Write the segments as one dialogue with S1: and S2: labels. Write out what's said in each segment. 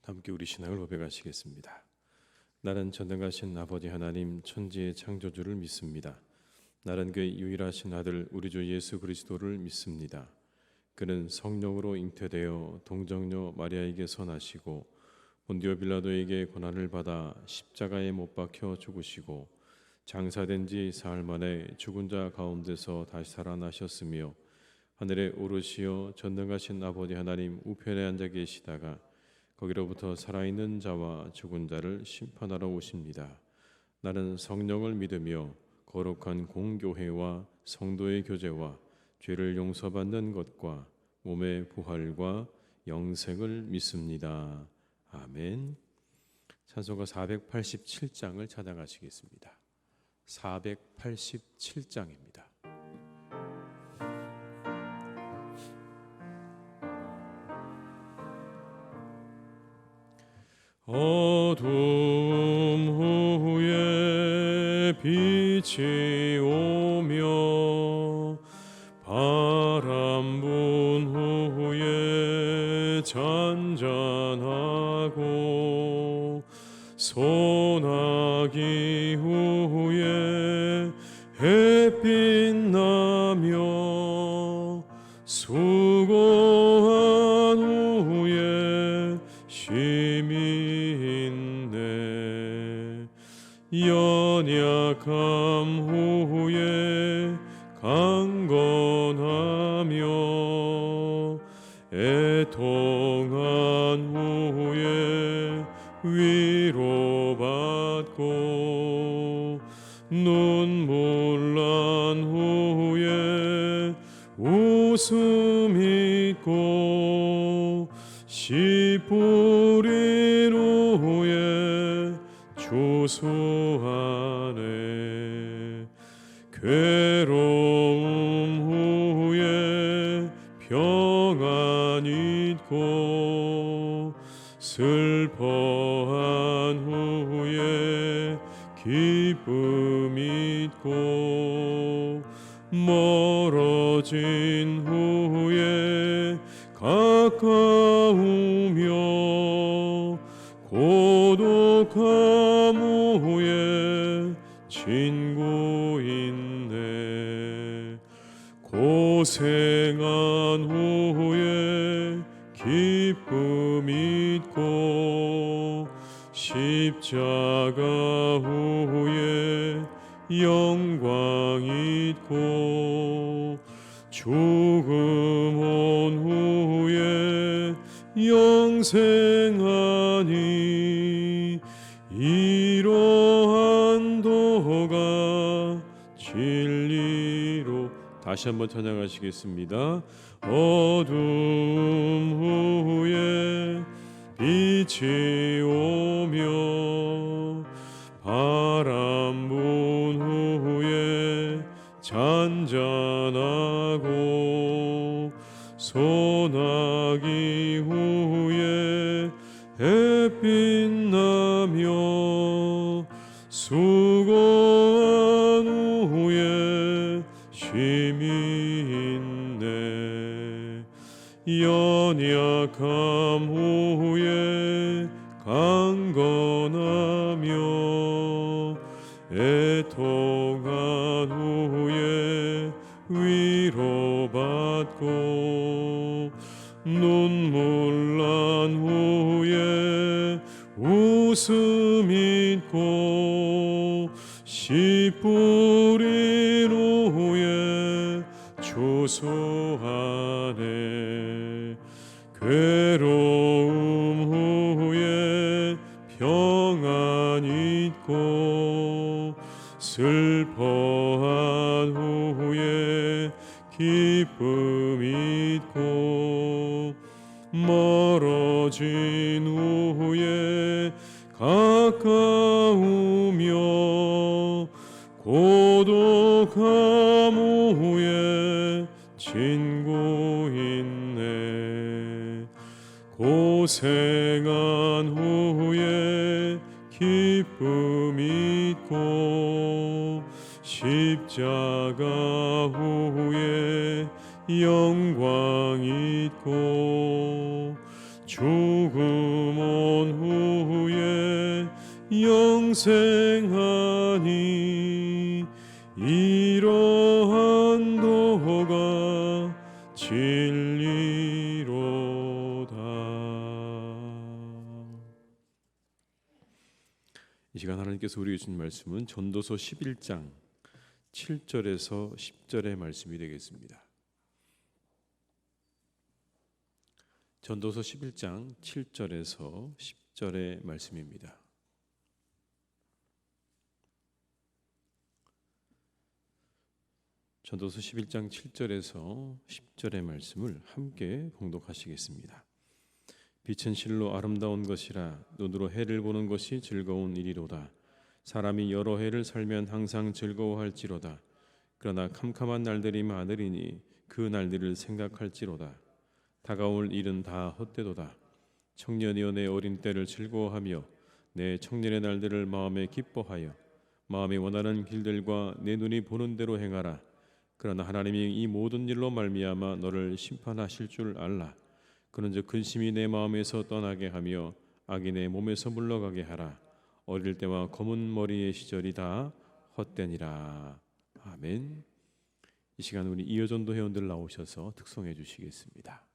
S1: 함께 우리 신앙을 고백하시겠습니다. 나는 전능하신 아버지 하나님 천지의 창조주를 믿습니다. 나는 그의 유일하신 아들 우리 주 예수 그리스도를 믿습니다. 그는 성령으로 잉태되어 동정녀 마리아에게서 나시고 본디오 빌라도에게 고난을 받아 십자가에 못 박혀 죽으시고 장사된 지 사흘 만에 죽은 자 가운데서 다시 살아나셨으며 하늘에 오르시어 전능하신 아버지 하나님 우편에 앉아 계시다가 거기로부터 살아있는 자와 죽은 자를 심판하러 오십니다. 나는 성령을 믿으며 거룩한 공교회와 성도의 교제와 죄를 용서받는 것과 몸의 부활과 영생을 믿습니다. 아멘. 찬송가 487장을 찬양하시겠습니다. 487장입니다. 어두움 후에 빛이 오며 바람 분 후에 잔잔하고 소나기 후에 햇빛 나며 수고한 후에 쉼이 연약함 후에 강건하며 애통한 후에 위로받고 눈물 난 후에 웃음 있고 씨 뿌린 후에 주수 안에 괴로움 후에 평안 있고 슬퍼한 후에 기쁨 있고 멀어진 후에 가까우며 고독함 후에 친구 있네. 고생한 후에 기쁨 있고 십자가 후에 영광 있고 죽음 온 후에 영생하니 이러한 도가 진리로. 다시 한번 찬양하시겠습니다. 어둠 후에 빛이 오며 바람 분 후에 잔잔하고 소나기 후에 햇빛 나며 수고한 후에 쉼이 있네. 연약함 후에 강건하며 애통한 후에 위로받고 눈물 난 후에 웃음 있고 씨 뿌린 후에 주수 안에 괴로움 후에 평안 있고 슬퍼한 후에 기쁨 있고 멀어진 후에 가까우며 고독함 후에 친구 있네. 고생한 후에 기쁨 있고 십자가 후에 영광 있고 조금 온 후에 영생하니 이러한 도가 진리로다. 이 시간 하나님께서 우리에게 주신 말씀은 전도서 11장 7절에서 10절의 말씀이 되겠습니다. 전도서 11장 7절에서 10절의 말씀입니다. 전도서 11장 7절에서 10절의 말씀을 함께 봉독하시겠습니다. 빛은 실로 아름다운 것이라 눈으로 해를 보는 것이 즐거운 일이로다. 사람이 여러 해를 살면 항상 즐거워할지로다. 그러나 캄캄한 날들이 많으리니 그 날들을 생각할지로다. 다가올 일은 다 헛되도다. 청년이여 내 어린 때를 즐거워하며 내 청년의 날들을 마음에 기뻐하여 마음이 원하는 길들과 내 눈이 보는 대로 행하라. 그러나 하나님이 이 모든 일로 말미암아 너를 심판하실 줄 알라. 그런즉 근심이 내 마음에서 떠나게 하며 악이 내 몸에서 물러가게 하라. 어릴 때와 검은 머리의 시절이 다 헛되니라. 아멘. 이 시간 우리 이어전도 회원들 나오셔서 특송해 주시겠습니다.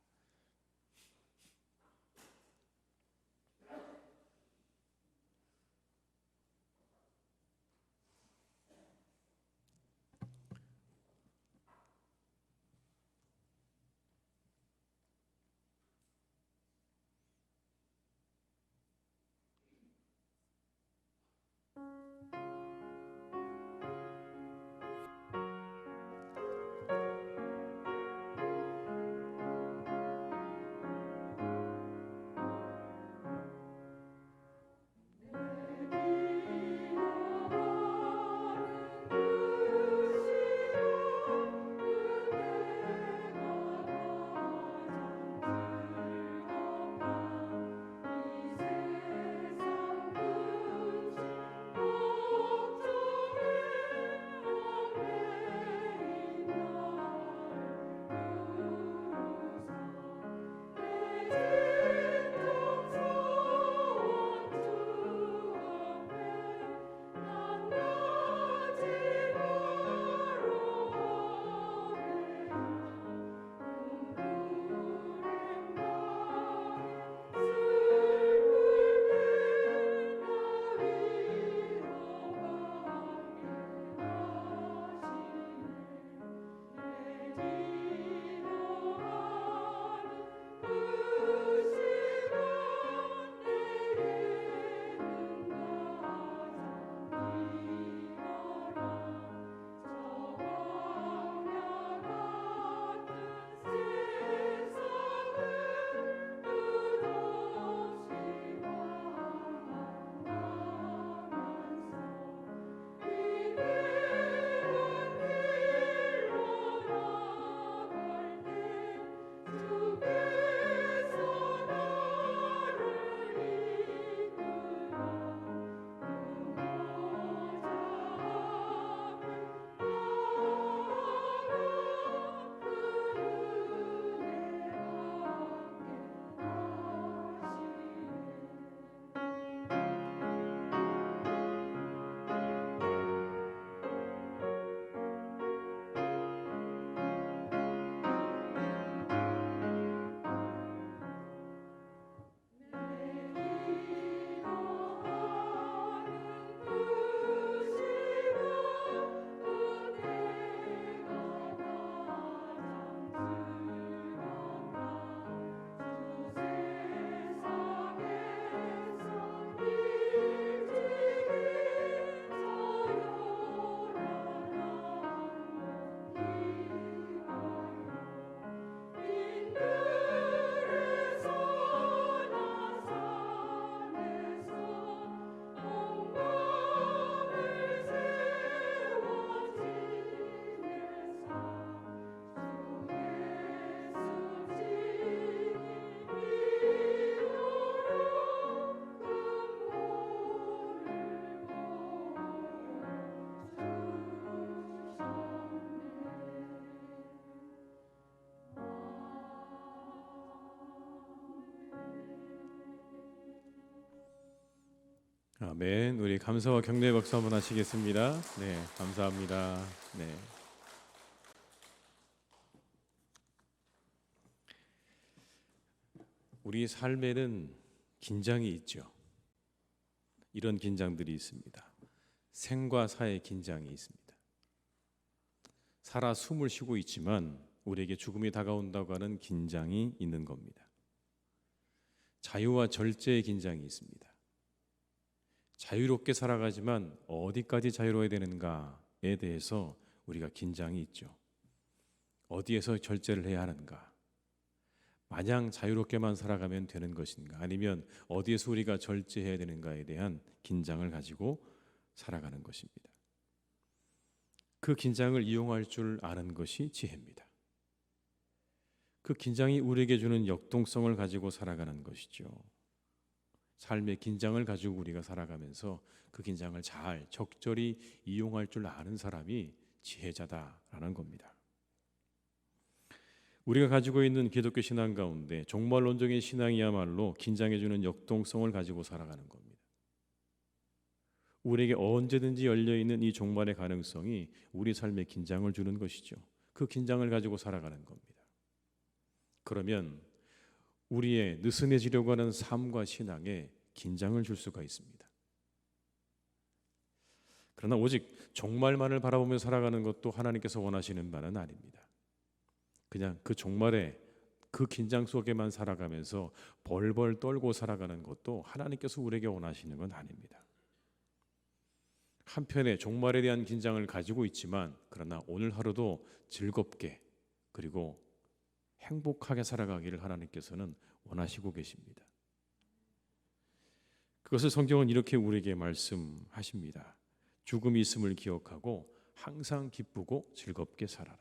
S1: 아멘. 우리 감사와 격려의 박수 한번 하시겠습니다. 네, 감사합니다. 네. 우리 삶에는 긴장이 있죠. 이런 긴장들이 있습니다. 생과 사의 긴장이 있습니다. 살아 숨을 쉬고 있지만 우리에게 죽음이 다가온다고 하는 긴장이 있는 겁니다. 자유와 절제의 긴장이 있습니다. 자유롭게 살아가지만 어디까지 자유로워야 되는가에 대해서 우리가 긴장이 있죠. 어디에서 절제를 해야 하는가? 마냥 자유롭게만 살아가면 되는 것인가? 아니면 어디에서 우리가 절제해야 되는가에 대한 긴장을 가지고 살아가는 것입니다. 그 긴장을 이용할 줄 아는 것이 지혜입니다. 그 긴장이 우리에게 주는 역동성을 가지고 살아가는 것이죠. 삶의 긴장을 가지고 우리가 살아가면서 그 긴장을 잘 적절히 이용할 줄 아는 사람이 지혜자다라는 겁니다. 우리가 가지고 있는 기독교 신앙 가운데 종말론적인 신앙이야말로 긴장해주는 역동성을 가지고 살아가는 겁니다. 우리에게 언제든지 열려있는 이 종말의 가능성이 우리 삶에 긴장을 주는 것이죠. 그 긴장을 가지고 살아가는 겁니다. 그러면 우리의 느슨해지려고 하는 삶과 신앙에 긴장을 줄 수가 있습니다. 그러나 오직 종말만을 바라보며 살아가는 것도 하나님께서 원하시는 바는 아닙니다. 그냥 그 종말에 그 긴장 속에만 살아가면서 벌벌 떨고 살아가는 것도 하나님께서 우리에게 원하시는 건 아닙니다. 한편에 종말에 대한 긴장을 가지고 있지만 그러나 오늘 하루도 즐겁게 그리고 행복하게 살아가기를 하나님께서는 원하시고 계십니다. 그것을 성경은 이렇게 우리에게 말씀하십니다. 죽음이 있음을 기억하고 항상 기쁘고 즐겁게 살아라.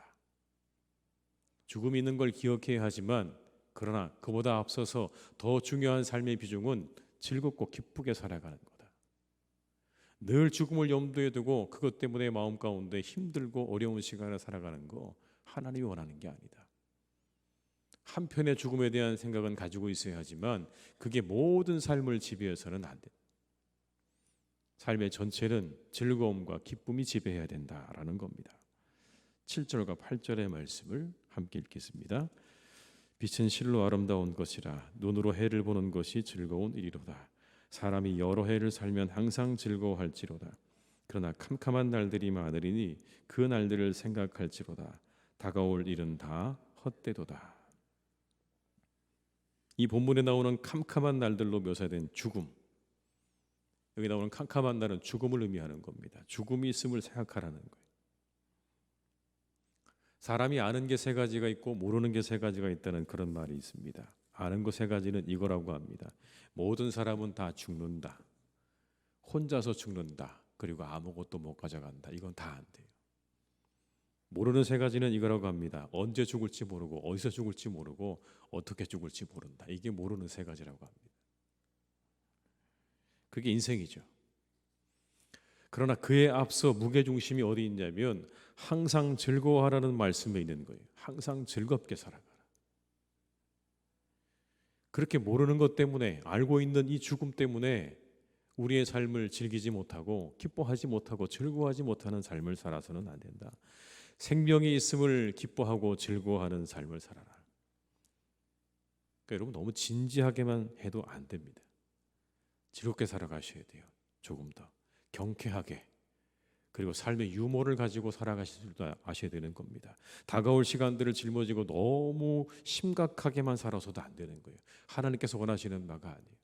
S1: 죽음이 있는 걸 기억해야 하지만 그러나 그보다 앞서서 더 중요한 삶의 비중은 즐겁고 기쁘게 살아가는 거다. 늘 죽음을 염두에 두고 그것 때문에 마음 가운데 힘들고 어려운 시간을 살아가는 거 하나님이 원하는 게 아니다. 한편의 죽음에 대한 생각은 가지고 있어야 하지만 그게 모든 삶을 지배해서는 안 된다. 삶의 전체는 즐거움과 기쁨이 지배해야 된다라는 겁니다. 7절과 8절의 말씀을 함께 읽겠습니다. 빛은 실로 아름다운 것이라 눈으로 해를 보는 것이 즐거운 일이로다. 사람이 여러 해를 살면 항상 즐거워할지로다. 그러나 캄캄한 날들이 많으리니 그 날들을 생각할지로다. 다가올 일은 다 헛되도다. 이 본문에 나오는 캄캄한 날들로 묘사된 죽음, 여기 나오는 캄캄한 날은 죽음을 의미하는 겁니다. 죽음이 있음을 생각하라는 거예요. 사람이 아는 게 세 가지가 있고 모르는 게 세 가지가 있다는 그런 말이 있습니다. 아는 거 세 가지는 이거라고 합니다. 모든 사람은 다 죽는다. 혼자서 죽는다. 그리고 아무것도 못 가져간다. 이건 다 안 돼요. 모르는 세 가지는 이거라고 합니다. 언제 죽을지 모르고 어디서 죽을지 모르고 어떻게 죽을지 모른다. 이게 모르는 세 가지라고 합니다. 그게 인생이죠. 그러나 그에 앞서 무게중심이 어디 있냐면 항상 즐거워하라는 말씀에 있는 거예요. 항상 즐겁게 살아가라. 그렇게 모르는 것 때문에 알고 있는 이 죽음 때문에 우리의 삶을 즐기지 못하고 기뻐하지 못하고 즐거워하지 못하는 삶을 살아서는 안 된다. 생명이 있음을 기뻐하고 즐거워하는 삶을 살아라. 그러니까 여러분 너무 진지하게만 해도 안 됩니다. 즐겁게 살아가셔야 돼요. 조금 더 경쾌하게 그리고 삶의 유머를 가지고 살아가실 줄 아셔야 되는 겁니다. 다가올 시간들을 짊어지고 너무 심각하게만 살아서도 안 되는 거예요. 하나님께서 원하시는 바가 아니에요.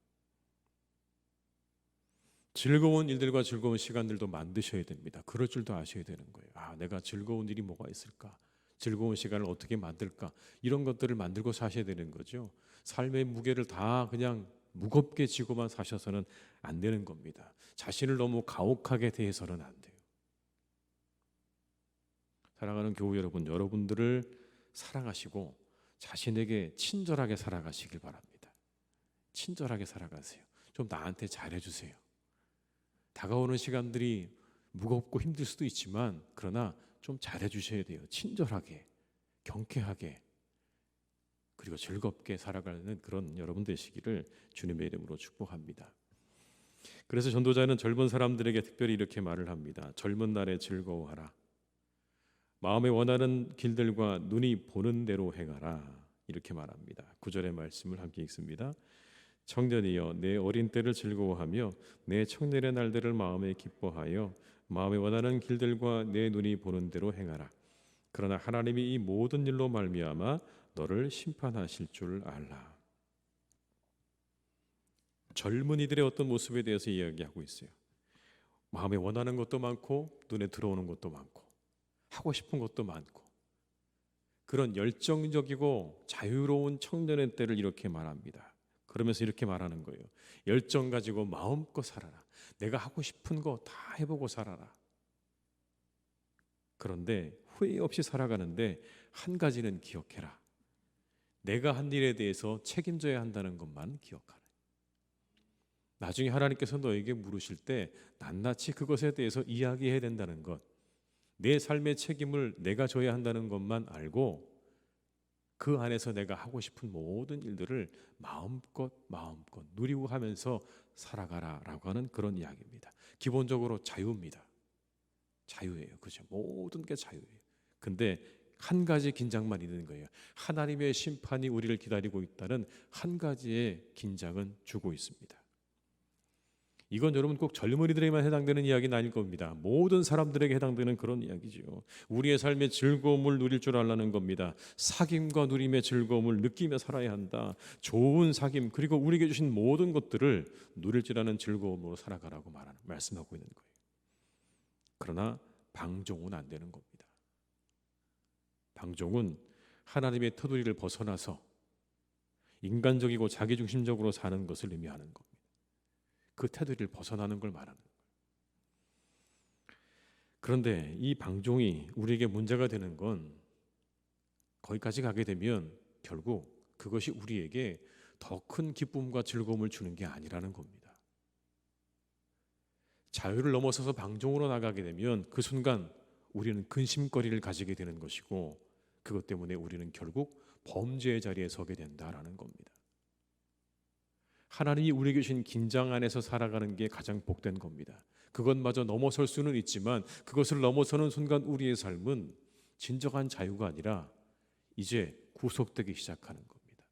S1: 즐거운 일들과 즐거운 시간들도 만드셔야 됩니다. 그럴 줄도 아셔야 되는 거예요. 내가 즐거운 일이 뭐가 있을까? 즐거운 시간을 어떻게 만들까? 이런 것들을 만들고 사셔야 되는 거죠. 삶의 무게를 다 그냥 무겁게 지고만 사셔서는 안 되는 겁니다. 자신을 너무 가혹하게 대해서는 안 돼요. 사랑하는 교우 여러분, 여러분들을 사랑하시고 자신에게 친절하게 살아가시길 바랍니다. 친절하게 살아가세요. 좀 나한테 잘해주세요. 다가오는 시간들이 무겁고 힘들 수도 있지만 그러나 좀 잘해주셔야 돼요. 친절하게, 경쾌하게 그리고 즐겁게 살아가는 그런 여러분 되시기를 주님의 이름으로 축복합니다. 그래서 전도자는 젊은 사람들에게 특별히 이렇게 말을 합니다. 젊은 날에 즐거워하라. 마음에 원하는 길들과 눈이 보는 대로 행하라. 이렇게 말합니다. 9절의 말씀을 함께 읽습니다. 청년이여 내 어린 때를 즐거워하며 내 청년의 날들을 마음에 기뻐하여 마음에 원하는 길들과 내 눈이 보는 대로 행하라. 그러나 하나님이 이 모든 일로 말미암아 너를 심판하실 줄 알라. 젊은이들의 어떤 모습에 대해서 이야기하고 있어요. 마음에 원하는 것도 많고 눈에 들어오는 것도 많고 하고 싶은 것도 많고 그런 열정적이고 자유로운 청년의 때를 이렇게 말합니다. 그러면서 이렇게 말하는 거예요. 열정 가지고 마음껏 살아라. 내가 하고 싶은 거 다 해보고 살아라. 그런데 후회 없이 살아가는데 한 가지는 기억해라. 내가 한 일에 대해서 책임져야 한다는 것만 기억하라. 나중에 하나님께서 너에게 물으실 때 낱낱이 그것에 대해서 이야기해야 된다는 것, 내 삶의 책임을 내가 져야 한다는 것만 알고 그 안에서 내가 하고 싶은 모든 일들을 마음껏 누리고 하면서 살아가라라고 하는 그런 이야기입니다. 기본적으로 자유입니다. 자유예요. 그죠? 모든 게 자유예요. 근데 한 가지 긴장만 있는 거예요. 하나님의 심판이 우리를 기다리고 있다는 한 가지의 긴장은 주고 있습니다. 이건 여러분 꼭 젊은이들에게만 해당되는 이야기는 아닐 겁니다. 모든 사람들에게 해당되는 그런 이야기죠. 우리의 삶의 즐거움을 누릴 줄 알라는 겁니다. 사귐과 누림의 즐거움을 느끼며 살아야 한다. 좋은 사귐 그리고 우리에게 주신 모든 것들을 누릴 줄 아는 즐거움으로 살아가라고 말씀하고 있는 거예요. 그러나 방종은 안 되는 겁니다. 방종은 하나님의 테두리를 벗어나서 인간적이고 자기중심적으로 사는 것을 의미하는 겁니다. 그 테두리를 벗어나는 걸 말하는 거예요. 그런데 이 방종이 우리에게 문제가 되는 건 거기까지 가게 되면 결국 그것이 우리에게 더 큰 기쁨과 즐거움을 주는 게 아니라는 겁니다. 자유를 넘어서서 방종으로 나가게 되면 그 순간 우리는 근심거리를 가지게 되는 것이고 그것 때문에 우리는 결국 범죄의 자리에 서게 된다라는 겁니다. 하나님이 우리에게 주신 긴장 안에서 살아가는 게 가장 복된 겁니다. 그것마저 넘어설 수는 있지만 그것을 넘어서는 순간 우리의 삶은 진정한 자유가 아니라 이제 구속되기 시작하는 겁니다.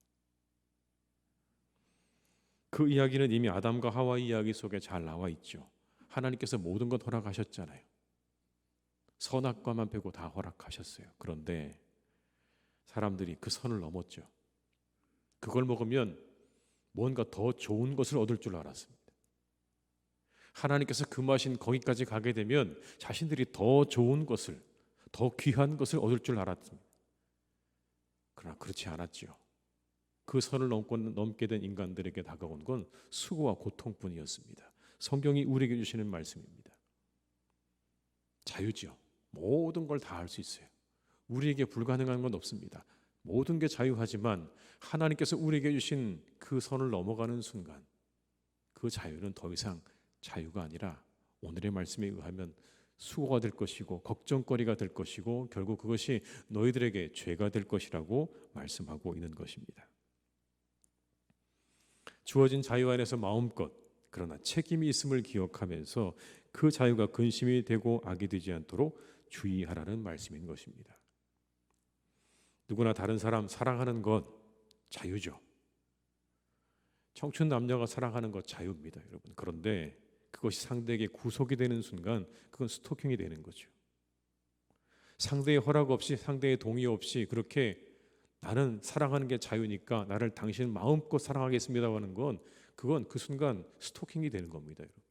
S1: 그 이야기는 이미 아담과 하와 이야기 속에 잘 나와 있죠. 하나님께서 모든 것 허락하셨잖아요. 선악과만 빼고 다 허락하셨어요. 그런데 사람들이 그 선을 넘었죠. 그걸 먹으면 뭔가 더 좋은 것을 얻을 줄 알았습니다. 하나님께서 금하신 거기까지 가게 되면 자신들이 더 좋은 것을, 더 귀한 것을 얻을 줄 알았습니다. 그러나 그렇지 않았죠. 그 선을 넘게 된 인간들에게 다가온 건 수고와 고통뿐이었습니다. 성경이 우리에게 주시는 말씀입니다. 자유죠. 모든 걸 다 할 수 있어요. 우리에게 불가능한 건 없습니다. 모든 게 자유하지만 하나님께서 우리에게 주신 그 선을 넘어가는 순간 그 자유는 더 이상 자유가 아니라 오늘의 말씀에 의하면 수고가 될 것이고 걱정거리가 될 것이고 결국 그것이 너희들에게 죄가 될 것이라고 말씀하고 있는 것입니다. 주어진 자유 안에서 마음껏 그러나 책임이 있음을 기억하면서 그 자유가 근심이 되고 악이 되지 않도록 주의하라는 말씀인 것입니다. 누구나 다른 사람 사랑하는 것 자유죠. 청춘 남녀가 사랑하는 것 자유입니다, 여러분. 그런데 그것이 상대에게 구속이 되는 순간 그건 스토킹이 되는 거죠. 상대의 허락 없이 상대의 동의 없이 그렇게 나는 사랑하는 게 자유니까 나를 당신 마음껏 사랑하겠습니다 하는 건 그건 그 순간 스토킹이 되는 겁니다, 여러분.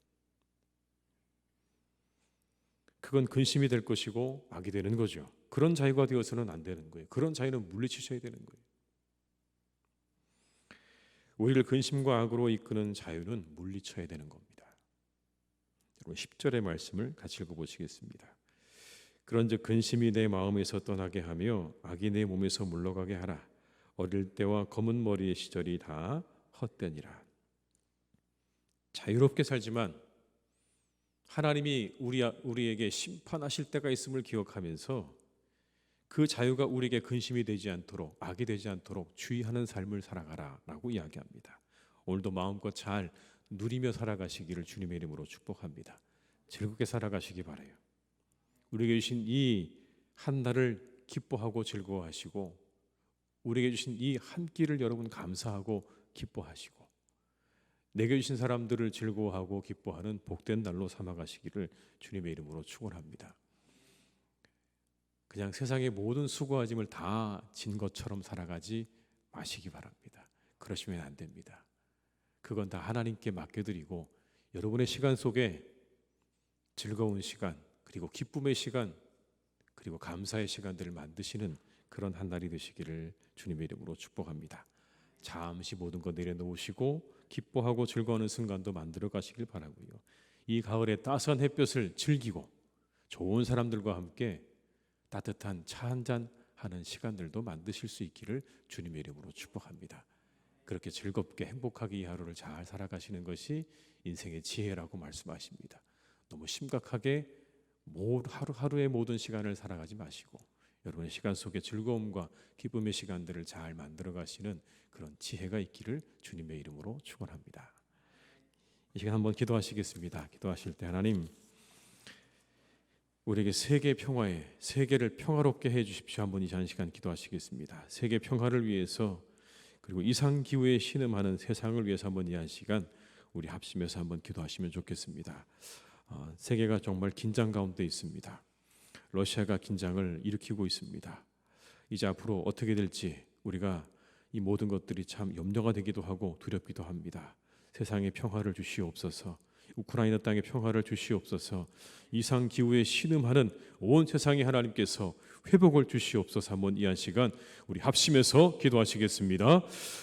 S1: 그건 근심이 될 것이고 악이 되는 거죠. 그런 자유가 되어서는 안 되는 거예요. 그런 자유는 물리치셔야 되는 거예요. 우리를 근심과 악으로 이끄는 자유는 물리쳐야 되는 겁니다. 여러분 10절의 말씀을 같이 읽어보시겠습니다. 그런즉 근심이 내 마음에서 떠나게 하며 악이 내 몸에서 물러가게 하라. 어릴 때와 검은 머리의 시절이 다 헛되니라. 자유롭게 살지만 하나님이 우리에게 심판하실 때가 있음을 기억하면서 그 자유가 우리에게 근심이 되지 않도록 악이 되지 않도록 주의하는 삶을 살아가라라고 이야기합니다. 오늘도 마음껏 잘 누리며 살아가시기를 주님의 이름으로 축복합니다. 즐겁게 살아가시기 바라요. 우리에게 주신 이 한 날을 기뻐하고 즐거워하시고 우리에게 주신 이 한 끼를 여러분 감사하고 기뻐하시고 내게 주신 사람들을 즐거워하고 기뻐하는 복된 날로 삼아가시기를 주님의 이름으로 축원합니다. 그냥 세상의 모든 수고와 짐을 다 진 것처럼 살아가지 마시기 바랍니다. 그러시면 안 됩니다. 그건 다 하나님께 맡겨드리고 여러분의 시간 속에 즐거운 시간, 그리고 기쁨의 시간, 그리고 감사의 시간들을 만드시는 그런 한 날이 되시기를 주님의 이름으로 축복합니다. 잠시 모든 것 내려놓으시고 기뻐하고 즐거워하는 순간도 만들어 가시길 바라고요. 이 가을의 따스한 햇볕을 즐기고 좋은 사람들과 함께 따뜻한 차 한잔 하는 시간들도 만드실 수 있기를 주님의 이름으로 축복합니다. 그렇게 즐겁게 행복하게 이 하루를 잘 살아가시는 것이 인생의 지혜라고 말씀하십니다. 너무 심각하게 하루하루의 모든 시간을 살아가지 마시고 여러분의 시간 속에 즐거움과 기쁨의 시간들을 잘 만들어 가시는 그런 지혜가 있기를 주님의 이름으로 축원합니다. 이 시간 한번 기도하시겠습니다. 기도하실 때 하나님, 우리에게 세계 평화에 세계를 평화롭게 해 주십시오. 한번 이 시간 기도하시겠습니다. 세계 평화를 위해서 그리고 이상 기후에 신음하는 세상을 위해서 한번 이 시간 우리 합심해서 한번 기도하시면 좋겠습니다. 세계가 정말 긴장 가운데 있습니다. 러시아가 긴장을 일으키고 있습니다. 이제 앞으로 어떻게 될지 우리가 이 모든 것들이 참 염려가 되기도 하고 두렵기도 합니다. 세상에 평화를 주시옵소서. 우크라이나 땅에 평화를 주시옵소서. 이상 기후에 신음하는 온 세상에 하나님께서 회복을 주시옵소서. 한번 이 한 시간 우리 합심해서 기도하시겠습니다.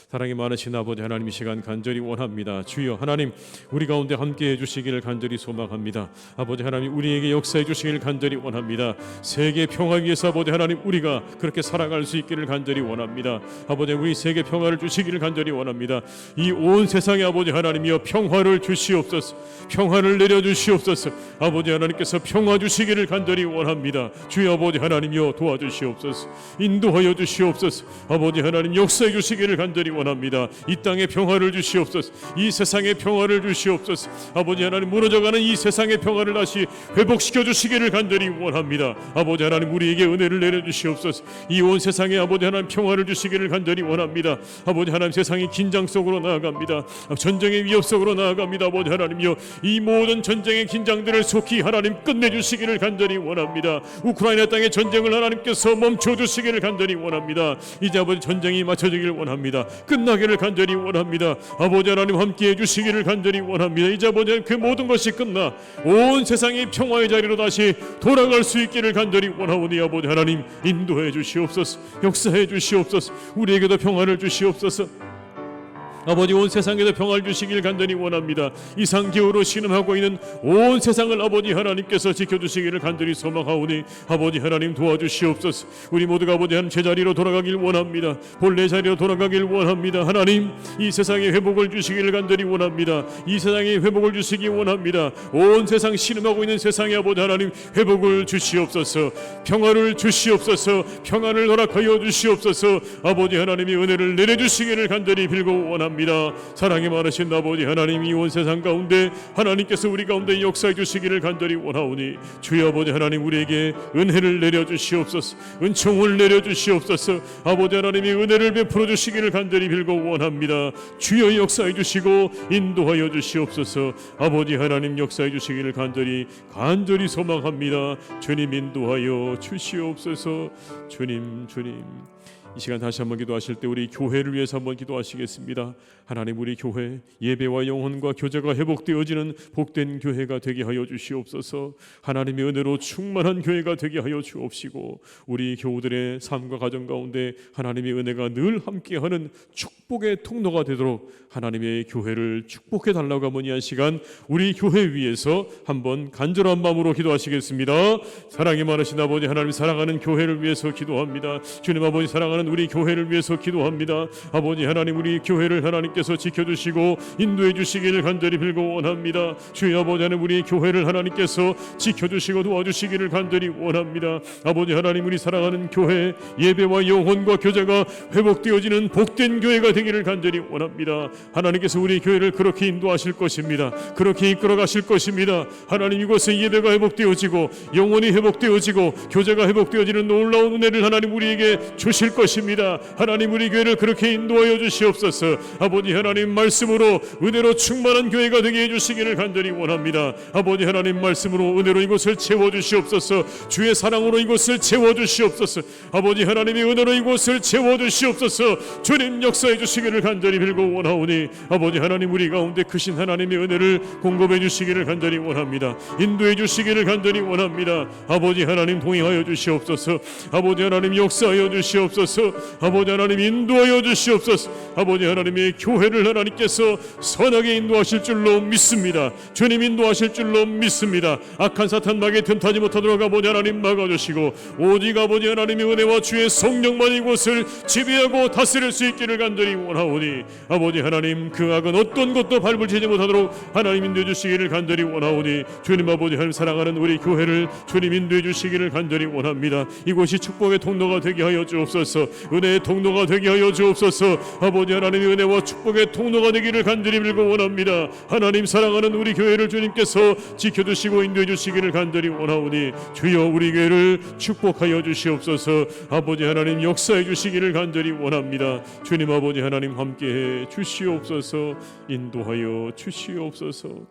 S1: 사랑이 많으신 아버지 하나님, 이 시간 간절히 원합니다. 주여 하나님, 우리 가운데 함께해 주시기를 간절히 소망합니다. 아버지 하나님, 우리에게 역사해 주시기를 간절히 원합니다. 세계 평화 위해서 아버지 하나님, 우리가 그렇게 살아갈 수 있기를 간절히 원합니다. 아버지, 우리 세계 평화를 주시기를 간절히 원합니다. 이 온 세상에 아버지 하나님이여 평화를 주시옵소서. 평화를 내려주시옵소서. 아버지 하나님께서 평화 주시기를 간절히 원합니다. 주여 아버지 하나님이여 도와주시옵소서. 인도하여 주시옵소서. 아버지 하나님, 역사해 주시기를 간절히 원합니다. 이 땅에 평화를 주시옵소서. 이 세상에 평화를 주시옵소서. 아버지 하나님, 무너져가는 이 세상의 평화를 다시 회복시켜 주시기를 간절히 원합니다. 아버지 하나님, 우리에게 은혜를 내려주시옵소서. 이 온 세상에 아버지 하나님 평화를 주시기를 간절히 원합니다. 아버지 하나님, 세상이 긴장 속으로 나아갑니다. 전쟁의 위협 속으로 나아갑니다. 아버지 하나님이여, 이 모든 전쟁의 긴장들을 속히 하나님 끝내주시기를 간절히 원합니다. 우크라이나 땅의 전쟁을 하나님께서 멈춰주시기를 간절히 원합니다. 이제 아버지 전쟁이 맞춰지기를 원합니다. 끝나기를 간절히 원합니다. 아버지 하나님, 함께해 주시기를 간절히 원합니다. 이제 아버지 하나님, 그 모든 것이 끝나 온 세상이 평화의 자리로 다시 돌아갈 수 있기를 간절히 원하오니 아버지 하나님, 인도해 주시옵소서. 역사해 주시옵소서. 우리에게도 평화를 주시옵소서. 아버지, 온 세상에도 평화를 주시길 간절히 원합니다. 이상기후로 신음하고 있는 온 세상을 아버지 하나님께서 지켜주시기를 간절히 소망하오니 아버지 하나님 도와주시옵소서. 우리 모두가 아버지 하나님 제자리로 돌아가길 원합니다. 본래 자리로 돌아가길 원합니다. 하나님, 이 세상에 회복을 주시기를 간절히 원합니다. 이 세상에 회복을 주시기 원합니다. 온 세상 신음하고 있는 세상에 아버지 하나님 회복을 주시옵소서. 평화를 주시옵소서. 평안을 허락하여 주시옵소서. 아버지 하나님이 은혜를 내려주시기를 간절히 빌고 원합니다. 사랑이 많으신 아버지 하나님, 이 온 세상 가운데 하나님께서 우리 가운데 역사해 주시기를 간절히 원하오니 주여 아버지 하나님, 우리에게 은혜를 내려주시옵소서. 은총을 내려주시옵소서. 아버지 하나님이 은혜를 베풀어 주시기를 간절히 빌고 원합니다. 주여 역사해 주시고 인도하여 주시옵소서. 아버지 하나님, 역사해 주시기를 간절히 소망합니다. 주님 인도하여 주시옵소서. 주님 이 시간 다시 한번 기도하실 때 우리 교회를 위해서 한번 기도하시겠습니다. 하나님, 우리 교회 예배와 영혼과 교제가 회복되어지는 복된 교회가 되게 하여 주시옵소서. 하나님의 은혜로 충만한 교회가 되게 하여 주옵시고 우리 교우들의 삶과 가정 가운데 하나님의 은혜가 늘 함께하는 축복의 통로가 되도록 하나님의 교회를 축복해 달라고 하면 이 한 시간 우리 교회 위해서 한번 간절한 마음으로 기도하시겠습니다. 사랑이 많으신 아버지 하나님, 사랑하는 교회를 위해서 기도합니다. 주님 아버지, 사랑하는 사랑하는 우리 교회를 위해서 기도합니다. 아버지 하나님, 우리 교회를 하나님께서 지켜주시고 인도해 주시기를 간절히 빌고 원합니다. 주여 아버지 하나님, 우리 교회를 하나님께서 지켜주시고 도와주시기를 간절히 원합니다. 아버지 하나님, 우리 사랑하는 교회 예배와 영혼과 교제가 회복되어지는 복된 교회가 되기를 간절히 원합니다. 하나님께서 우리 교회를 그렇게 인도하실 것입니다. 그렇게 이끌어 가실 것입니다. 하나님, 이곳에 예배가 회복되어지고 영혼이 회복되어지고 교제가 회복되어지는 놀라운 은혜를 하나님 우리에게 주실 것입니다. 하나님, 우리 교회를 그렇게 인도하여 주시옵소서. 아버지 하나님, 말씀으로 은혜로 충만한 교회가 되게 해주시기를 간절히 원합니다. 아버지 하나님, 말씀으로 은혜로 이곳을 채워주시옵소서. 주의 사랑으로 이곳을 채워주시옵소서. 아버지 하나님의 은혜로 이곳을 채워주시옵소서. 주님 역사해 주시기를 간절히 빌고 원하오니 아버지 하나님, 우리 가운데 크신 하나님의 은혜를 공급해 주시기를 간절히 원합니다. 인도해 주시기를 간절히 원합니다. 아버지 하나님, 동행하여 주시옵소서. 아버지 하나님, 역사하여 주시옵소서. 아버지 하나님, 인도하여 주시옵소서. 아버지 하나님의 교회를 하나님께서 선하게 인도하실 줄로 믿습니다. 주님 인도하실 줄로 믿습니다. 악한 사탄 막에 틈타지 못하도록 아버지 하나님 막아주시고 오직 아버지 하나님의 은혜와 주의 성령만 이곳을 지배하고 다스릴 수 있기를 간절히 원하오니 아버지 하나님, 그 악은 어떤 것도 발붙이지 못하도록 하나님 인도해 주시기를 간절히 원하오니 주님 아버지 하나님, 사랑하는 우리 교회를 주님 인도해 주시기를 간절히 원합니다. 이곳이 축복의 통로가 되게 하여 주옵소서. 은혜의 통로가 되게 하여 주옵소서. 아버지 하나님의 은혜와 축복의 통로가 되기를 간절히 빌고 원합니다. 하나님, 사랑하는 우리 교회를 주님께서 지켜주시고 인도해 주시기를 간절히 원하오니 주여 우리 교회를 축복하여 주시옵소서. 아버지 하나님, 역사해 주시기를 간절히 원합니다. 주님 아버지 하나님, 함께해 주시옵소서. 인도하여 주시옵소서.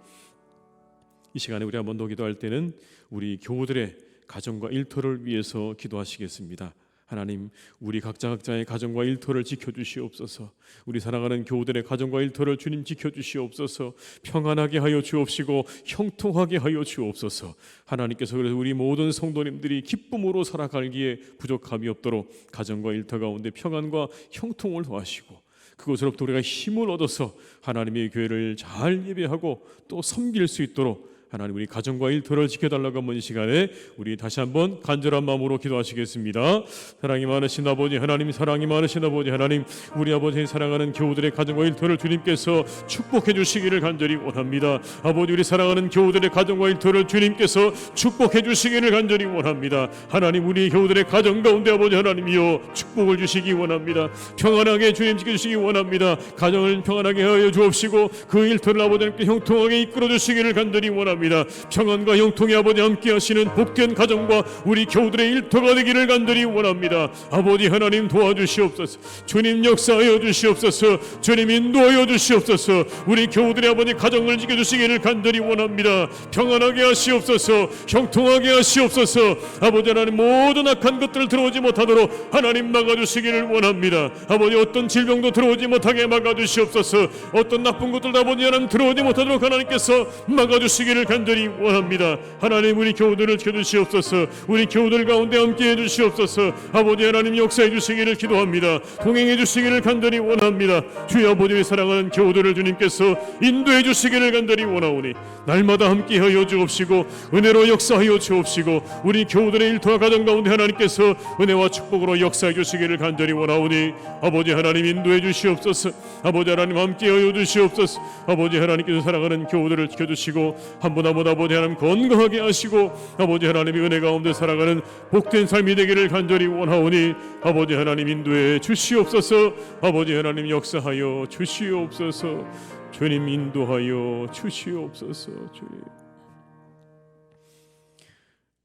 S1: 이 시간에 우리 한번 더 기도할 때는 우리 교우들의 가정과 일터를 위해서 기도하시겠습니다. 하나님, 우리 각자의 가정과 일터를 지켜주시옵소서. 우리 사랑하는 교우들의 가정과 일터를 주님 지켜주시옵소서. 평안하게 하여 주옵시고 형통하게 하여 주옵소서. 하나님께서 그래서 우리 모든 성도님들이 기쁨으로 살아가기에 부족함이 없도록 가정과 일터 가운데 평안과 형통을 더하시고 그것으로부터 우리가 힘을 얻어서 하나님의 교회를 잘 예배하고 또 섬길 수 있도록 하나님, 우리 가정과 일터를 지켜달라고 한번 이 시간에 우리 다시 한번 간절한 마음으로 기도하시겠습니다. 사랑이 많으신 아버지 하나님, 사랑이 많으신 아버지 하나님, 우리 아버지 사랑하는 교우들의 가정과 일터를 주님께서 축복해 주시기를 간절히 원합니다. 아버지, 우리 사랑하는 교우들의 가정과 일터를 주님께서 축복해 주시기를 간절히 원합니다. 하나님, 우리 교우들의 가정 가운데 아버지 하나님이여 축복을 주시기 원합니다. 평안하게 주님 지켜주시기 원합니다. 가정을 평안하게 하여 주옵시고 그 일터를 아버지 하나님께 형통하게 이끌어 주시기를 간절히 원합니다. 평안과 형통의 아버지 함께 하시는 복된 가정과 우리 교우들의 일터가 되기를 간절히 원합니다. 아버지 하나님, 도와주시옵소서. 주님 역사하여 주시옵소서. 주님 인도하여 주시옵소서. 우리 교우들의 아버지 가정을 지켜주시기를 간절히 원합니다. 평안하게 하시옵소서. 형통하게 하시옵소서. 아버지 하나님, 모든 악한 것들을 들어오지 못하도록 하나님 막아주시기를 원합니다. 아버지, 어떤 질병도 들어오지 못하게 막아주시옵소서. 어떤 나쁜 것들도 아버지 하나님 들어오지 못하도록 하나님께서 막아주시기를 간절히 원합니다. 하나님, 우리 교우들을 지켜주시옵소서. 우리 교우들 가운데 함께해 주시옵소서. 아버지 하나님, 역사해 주시기를 기도합니다. 동행해 주시기를 간절히 원합니다. 주여 아버지의 사랑하는 교우들을 주님께서 인도해 주시기를 간절히 원하오니 날마다 함께하여 주옵시고 은혜로 역사하여 주옵시고 우리 교우들의 일터와 가정 가운데 하나님께서 은혜와 축복으로 역사해 주시기를 간절히 원하오니 아버지 하나님, 인도해 주시옵소서. 아버지 하나님, 함께하여 주시옵소서. 아버지 하나님께서 사랑하는 교우들을 지켜주시고 한 분 한 분 아버지 하나님 건강하게 하시고 아버지 하나님의 은혜 가운데 살아가는 복된 삶이 되기를 간절히 원하오니 아버지 하나님, 인도해 주시옵소서. 아버지 하나님, 역사하여 주시옵소서. 주님, 인도하여 주시옵소서. 주님,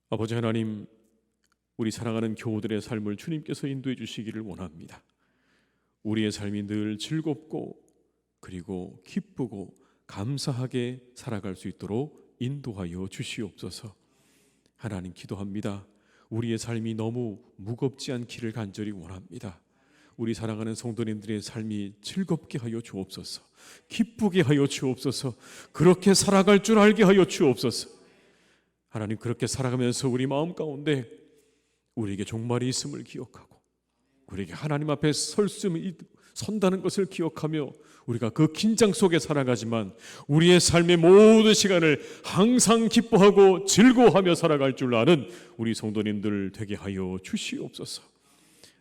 S1: 아버지 하나님, 우리 사랑하는 교우들의 삶을 주님께서 인도해 주시기를 원합니다. 우리의 삶이 늘 즐겁고 그리고 기쁘고 감사하게 살아갈 수 있도록 인도하여 주시옵소서. 하나님, 기도합니다. 우리의 삶이 너무 무겁지 않기를 간절히 원합니다. 우리 사랑하는 성도님들의 삶이 즐겁게 하여 주옵소서. 기쁘게 하여 주옵소서. 그렇게 살아갈 줄 알게 하여 주옵소서. 하나님, 그렇게 살아가면서 우리 마음 가운데 우리에게 종말이 있음을 기억하고 우리에게 하나님 앞에 선다는 것을 기억하며 우리가 그 긴장 속에 살아가지만 우리의 삶의 모든 시간을 항상 기뻐하고 즐거워하며 살아갈 줄 아는 우리 성도님들 되게 하여 주시옵소서.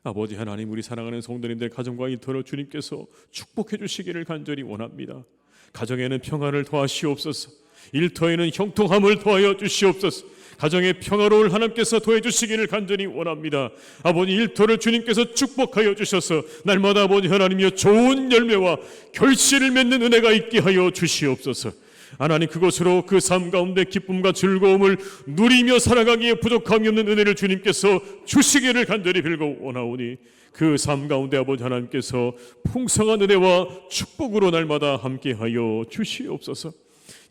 S1: 아버지 하나님, 우리 사랑하는 성도님들 가정과 일터를 주님께서 축복해 주시기를 간절히 원합니다. 가정에는 평화를 더하시옵소서. 일터에는 형통함을 더하여 주시옵소서. 가정의 평화로울 하나님께서 더해 주시기를 간절히 원합니다. 아버지, 일터를 주님께서 축복하여 주셔서 날마다 아버지 하나님이여 좋은 열매와 결실을 맺는 은혜가 있게 하여 주시옵소서. 하나님, 그곳으로 그 삶 가운데 기쁨과 즐거움을 누리며 살아가기에 부족함이 없는 은혜를 주님께서 주시기를 간절히 빌고 원하오니 그 삶 가운데 아버지 하나님께서 풍성한 은혜와 축복으로 날마다 함께하여 주시옵소서.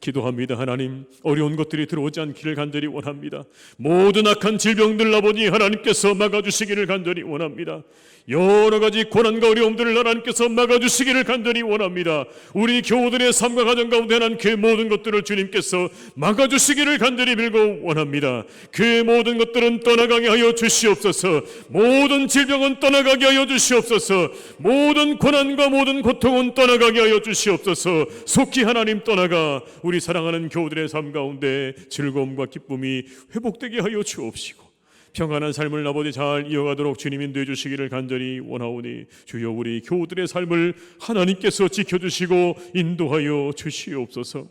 S1: 기도합니다. 하나님, 어려운 것들이 들어오지 않기를 간절히 원합니다. 모든 악한 질병들 아버지 하나님께서 막아주시기를 간절히 원합니다. 여러 가지 고난과 어려움들을 하나님께서 막아주시기를 간절히 원합니다. 우리 교우들의 삶과 가정 가운데 난 그 모든 것들을 주님께서 막아주시기를 간절히 빌고 원합니다. 그 모든 것들은 떠나가게 하여 주시옵소서. 모든 질병은 떠나가게 하여 주시옵소서. 모든 고난과 모든 고통은 떠나가게 하여 주시옵소서. 속히 하나님 떠나가 우리 사랑하는 교우들의 삶 가운데 즐거움과 기쁨이 회복되게 하여 주옵시고 평안한 삶을 아버지 잘 이어가도록 주님 인도해 주시기를 간절히 원하오니 주여, 우리 교우들의 삶을 하나님께서 지켜주시고 인도하여 주시옵소서.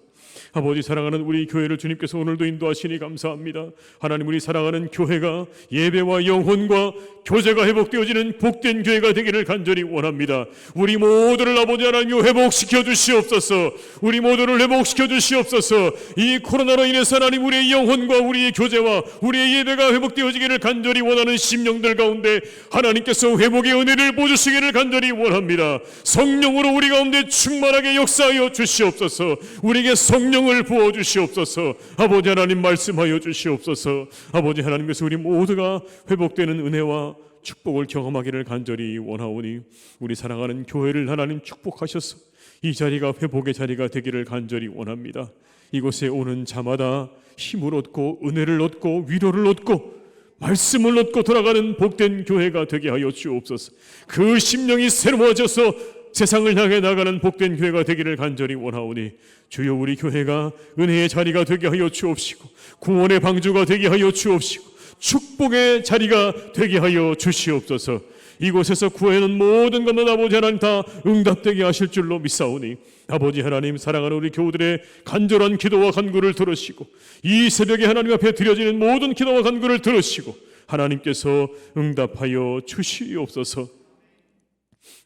S1: 아버지, 사랑하는 우리 교회를 주님께서 오늘도 인도하시니 감사합니다. 하나님, 우리 사랑하는 교회가 예배와 영혼과 교제가 회복되어지는 복된 교회가 되기를 간절히 원합니다. 우리 모두를 아버지 하나님이 회복시켜 주시옵소서. 우리 모두를 회복시켜 주시옵소서. 이 코로나로 인해서 하나님, 우리의 영혼과 우리의 교제와 우리의 예배가 회복되어지기를 간절히 원하는 심령들 가운데 하나님께서 회복의 은혜를 보여주시기를 간절히 원합니다. 성령으로 우리 가운데 충만하게 역사하여 주시옵소서. 우리에게 성령을 부어주시옵소서. 아버지 하나님, 말씀하여 주시옵소서. 아버지 하나님께서 우리 모두가 회복되는 은혜와 축복을 경험하기를 간절히 원하오니 우리 사랑하는 교회를 하나님 축복하셔서 이 자리가 회복의 자리가 되기를 간절히 원합니다. 이곳에 오는 자마다 힘을 얻고 은혜를 얻고 위로를 얻고 말씀을 얻고 돌아가는 복된 교회가 되게 하여 주옵소서. 그 심령이 새로워져서 세상을 향해 나가는 복된 교회가 되기를 간절히 원하오니 주여, 우리 교회가 은혜의 자리가 되게 하여 주옵시고 구원의 방주가 되게 하여 주옵시고 축복의 자리가 되게 하여 주시옵소서. 이곳에서 구하는 모든 것은 아버지 하나님 다 응답되게 하실 줄로 믿사오니 아버지 하나님, 사랑하는 우리 교우들의 간절한 기도와 간구를 들으시고 이 새벽에 하나님 앞에 드려지는 모든 기도와 간구를 들으시고 하나님께서 응답하여 주시옵소서.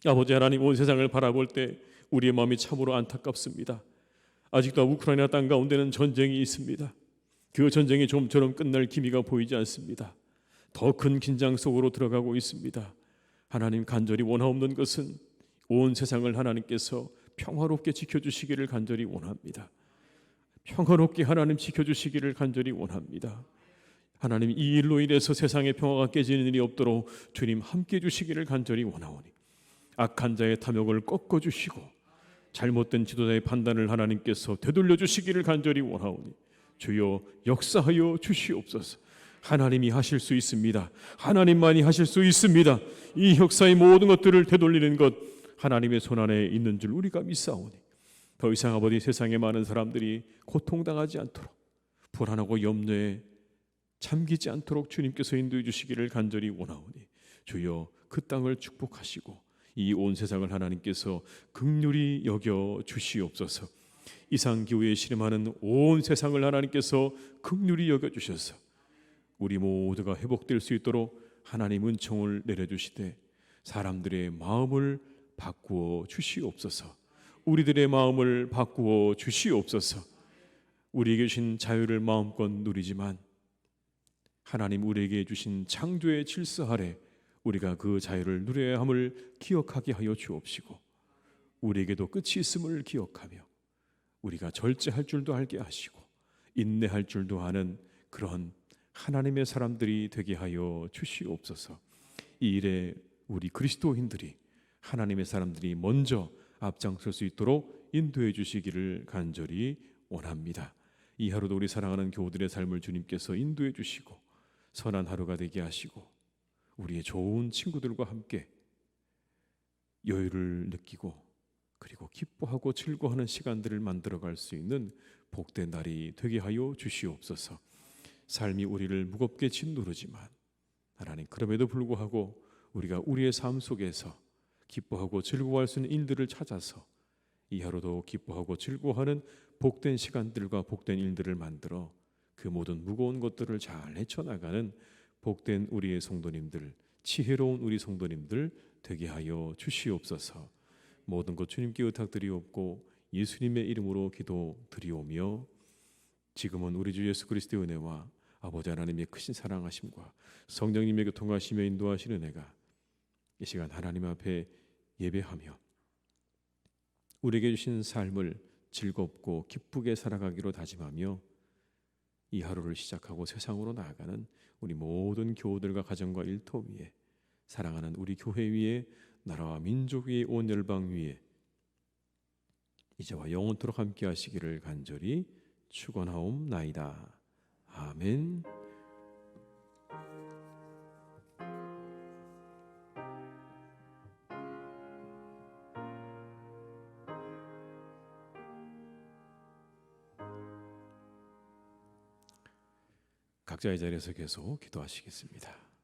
S1: 아버지 하나님, 온 세상을 바라볼 때 우리의 마음이 참으로 안타깝습니다. 아직도 우크라이나 땅 가운데는 전쟁이 있습니다. 그 전쟁이 좀처럼 끝날 기미가 보이지 않습니다. 더 큰 긴장 속으로 들어가고 있습니다. 하나님, 간절히 원하옵는 것은 온 세상을 하나님께서 평화롭게 지켜주시기를 간절히 원합니다. 평화롭게 하나님 지켜주시기를 간절히 원합니다. 하나님, 이 일로 인해서 세상의 평화가 깨지는 일이 없도록 주님 함께 해주시기를 간절히 원하오니 악한 자의 탐욕을 꺾어주시고 잘못된 지도자의 판단을 하나님께서 되돌려 주시기를 간절히 원하오니 주여, 역사하여 주시옵소서. 하나님이 하실 수 있습니다. 하나님만이 하실 수 있습니다. 이 역사의 모든 것들을 되돌리는 것 하나님의 손안에 있는 줄 우리가 믿사오니 더 이상 아버지 세상에 많은 사람들이 고통당하지 않도록 불안하고 염려에 잠기지 않도록 주님께서 인도해 주시기를 간절히 원하오니 주여, 그 땅을 축복하시고 이 온 세상을 하나님께서 긍휼히 여겨 주시옵소서. 이상기후에 실험하는 온 세상을 하나님께서 긍휼히 여겨 주셔서 우리 모두가 회복될 수 있도록 하나님 은총을 내려주시되 사람들의 마음을 바꾸어 주시옵소서. 우리들의 마음을 바꾸어 주시옵소서. 우리에게 주신 자유를 마음껏 누리지만 하나님, 우리에게 주신 창조의 질서 아래 우리가 그 자유를 누려야 함을 기억하게 하여 주옵시고 우리에게도 끝이 있음을 기억하며 우리가 절제할 줄도 알게 하시고 인내할 줄도 아는 그런 하나님의 사람들이 되게 하여 주시옵소서. 이 일에 우리 그리스도인들이 하나님의 사람들이 먼저 앞장설 수 있도록 인도해 주시기를 간절히 원합니다. 이 하루도 우리 사랑하는 교우들의 삶을 주님께서 인도해 주시고 선한 하루가 되게 하시고 우리의 좋은 친구들과 함께 여유를 느끼고 그리고 기뻐하고 즐거워하는 시간들을 만들어갈 수 있는 복된 날이 되게 하여 주시옵소서. 삶이 우리를 무겁게 짓누르지만 하나님, 그럼에도 불구하고 우리가 우리의 삶 속에서 기뻐하고 즐거워할 수 있는 일들을 찾아서 이 하루도 기뻐하고 즐거워하는 복된 시간들과 복된 일들을 만들어 그 모든 무거운 것들을 잘 헤쳐나가는 복된 우리의 성도님들, 지혜로운 우리 성도님들 되게 하여 주시옵소서. 모든 것 주님께 의탁드리옵고 예수님의 이름으로 기도드리오며, 지금은 우리 주 예수 그리스도의 은혜와 아버지 하나님의 크신 사랑하심과 성령님의 교통하시며 인도하시는 은혜가 이 시간 하나님 앞에 예배하며 우리에게 주신 삶을 즐겁고 기쁘게 살아가기로 다짐하며 이 하루를 시작하고 세상으로 나아가는 우리 모든 교우들과 가정과 일터 위에, 사랑하는 우리 교회 위에, 나라와 민족 위에, 온 열방 위에 이제와 영원토록 함께 하시기를 간절히 축원하옵나이다. 아멘. 각자의 자리에서 계속 기도하시겠습니다.